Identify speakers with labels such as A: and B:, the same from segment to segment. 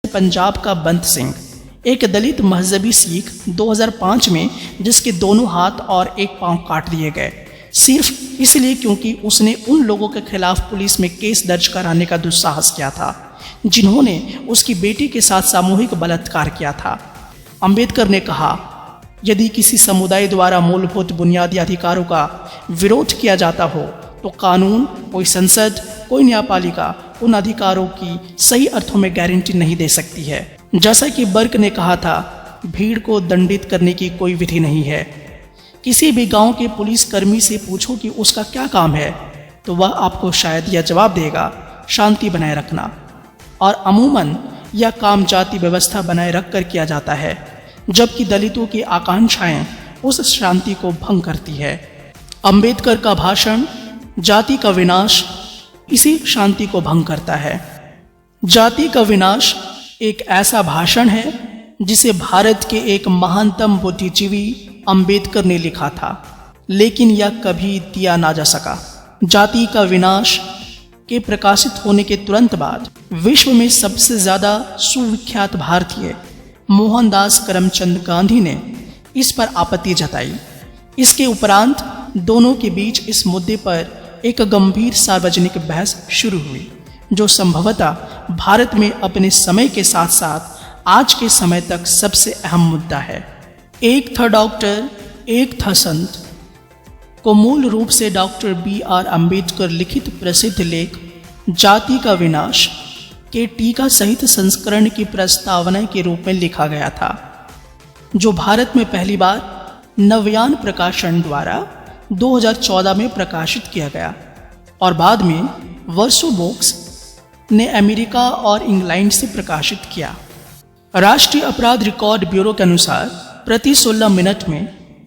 A: पंजाब का बंत सिंह, एक दलित मजहबी सिख 2005 में जिसके दोनों हाथ और एक पांव काट दिए गए, सिर्फ इसलिए क्योंकि उसने उन लोगों के खिलाफ पुलिस में केस दर्ज कराने का दुस्साहस किया था जिन्होंने उसकी बेटी के साथ सामूहिक बलात्कार किया था। अंबेडकर ने कहा, यदि किसी समुदाय द्वारा मूलभूत बुनियादी अधिकारों का विरोध किया जाता हो तो कानून, कोई संसद, कोई न्यायपालिका उन अधिकारों की सही अर्थों में गारंटी नहीं दे सकती है। जैसा कि बर्क ने कहा था, भीड़ को दंडित करने की कोई विधि नहीं है। किसी भी गांव के पुलिसकर्मी से पूछो कि उसका क्या काम है तो वह आपको शायद यह जवाब देगा, शांति बनाए रखना। और अमूमन यह काम जाति व्यवस्था बनाए रखकर किया जाता है, जबकि दलितों की आकांक्षाएं उस शांति को भंग करती है। अंबेडकर का भाषण जाति का विनाश इसी शांति को भंग करता है। जाति का विनाश एक ऐसा भाषण है जिसे भारत के एक महानतम बुद्धिजीवी अंबेडकर ने लिखा था, लेकिन यह कभी दिया ना जा सका। जाति का विनाश के प्रकाशित होने के तुरंत बाद विश्व में सबसे ज्यादा सुविख्यात भारतीय मोहनदास करमचंद गांधी ने इस पर आपत्ति जताई। इसके उपरांत दोनों के बीच इस मुद्दे पर एक गंभीर सार्वजनिक बहस शुरू हुई, जो संभवतः भारत में अपने समय के साथ साथ आज के समय तक सबसे अहम मुद्दा है। एक था डॉक्टर, एक था संत को मूल रूप से डॉक्टर B.R. अंबेडकर लिखित प्रसिद्ध लेख जाति का विनाश के टीका सहित संस्करण की प्रस्तावना के रूप में लिखा गया था, जो भारत में पहली बार नवयान प्रकाशन द्वारा 2014 में प्रकाशित किया गया और बाद में वर्सो बुक्स ने अमेरिका और इंग्लैंड से प्रकाशित किया। राष्ट्रीय अपराध रिकॉर्ड ब्यूरो के अनुसार प्रति 16 मिनट में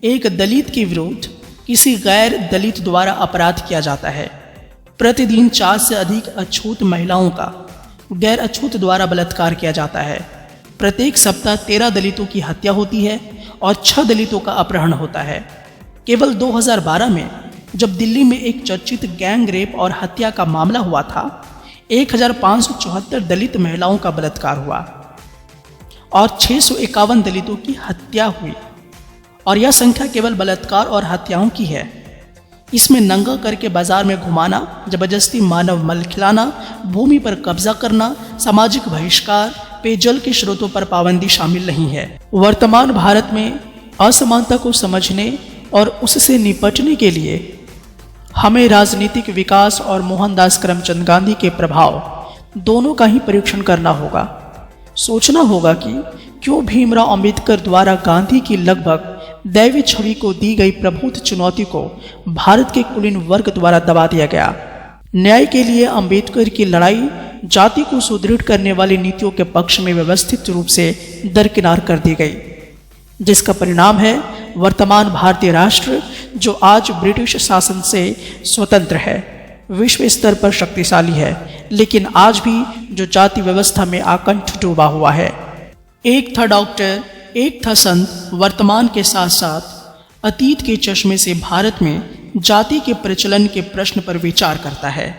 A: एक दलित के विरुद्ध किसी गैर दलित द्वारा अपराध किया जाता है। प्रतिदिन 4 से अधिक अछूत महिलाओं का गैर अछूत द्वारा बलात्कार किया जाता है। प्रत्येक सप्ताह 13 दलितों की हत्या होती है और 6 दलितों का अपहरण होता है। केवल 2012 में जब दिल्ली में एक चर्चित गैंग रेप और हत्या का मामला हुआ था, 1574 दलित महिलाओं का बलात्कार हुआ और 651 दलितों की हत्या हुई, और यह संख्या केवल बलात्कार और हत्याओं की है। इसमें नंगा करके बाजार में घुमाना, जबरदस्ती मानव मल खिलाना, भूमि पर कब्जा करना, सामाजिक बहिष्कार, पेयजल के स्रोतों पर पाबंदी शामिल नहीं है। वर्तमान भारत में असमानता को समझने और उससे निपटने के लिए हमें राजनीतिक विकास और मोहनदास करमचंद गांधी के प्रभाव दोनों का ही परीक्षण करना होगा। सोचना होगा कि क्यों भीमराव अंबेडकर द्वारा गांधी की लगभग दैवी छवि को दी गई प्रभुत्व चुनौती को भारत के कुलीन वर्ग द्वारा दबा दिया गया। न्याय के लिए अंबेडकर की लड़ाई जाति को सुदृढ़ करने वाली नीतियों के पक्ष में व्यवस्थित रूप से दरकिनार कर दी गई, जिसका परिणाम है वर्तमान भारतीय राष्ट्र, जो आज ब्रिटिश शासन से स्वतंत्र है, विश्व स्तर पर शक्तिशाली है, लेकिन आज भी जो जाति व्यवस्था में आकंठ डूबा हुआ है। एक था डॉक्टर, एक था संत वर्तमान के साथ साथ अतीत के चश्मे से भारत में जाति के प्रचलन के प्रश्न पर विचार करता है।